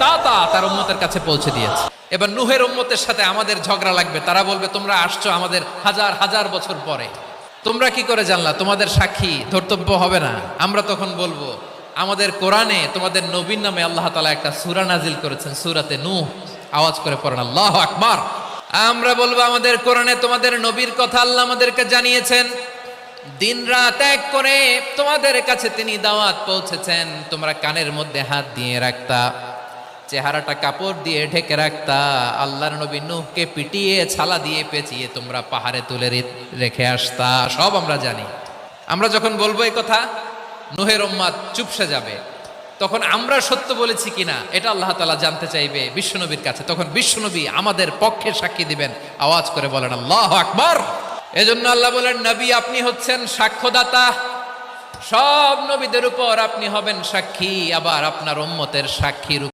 তাতা তার উম্মতের কাছে পৌঁছে দিয়েছে। এবার নূহের উম্মতের সাথে আমাদের ঝগড়া লাগবে। তারা বলবে তোমরা আসছো আমাদের হাজার হাজার বছর পরে, তোমরা কি করে জানলা? তোমাদের সাক্ষী ধর্তব্য হবে না? আমরা তখন বলবো আমাদের কোরআনে তোমাদের নবীর নামে আল্লাহ তাআলা একটা সূরা নাজিল করেছেন, সূরাতে নূহ। আওয়াজ করে পড়েন আল্লাহু আকবার। আমরা বলবো আমাদের কোরআনে তোমাদের নবীর কথা আল্লাহ আমাদেরকে জানিয়েছেন, দিন রাত এক করে তোমাদের কাছে তিনি দাওয়াত পৌঁছেছেন। তোমরা কানের মধ্যে হাত দিয়ে রাখতা, চেহারাটা কাপড় দিয়ে ঢেকে রাখতা। আল্লাহর নবী নূহকে পিটিয়ে ছালা দিয়ে পেঁচিয়ে তোমরা পাহাড়ে তুলে রেখে আসতা। সব আমরা জানি। আমরা যখন বলবো এই কথা, নূহের উম্মাত চুপসে যাবে। তখন আমরা সত্য বলেছি কিনা এটা আল্লাহ তাআলা জানতে চাইবে বিশ্বনবীর কাছে। তখন বিশ্বনবী আমাদের পক্ষে সাক্ষী দিবেন। আওয়াজ করে বলেন আল্লাহু আকবার। এজন্য আল্লাহ বলেন, নবী আপনি হচ্ছেন সাক্ষ্যদাতা, সব নবীদের উপর আপনি হবেন সাক্ষী, আবার আপনার উম্মতের সাক্ষীর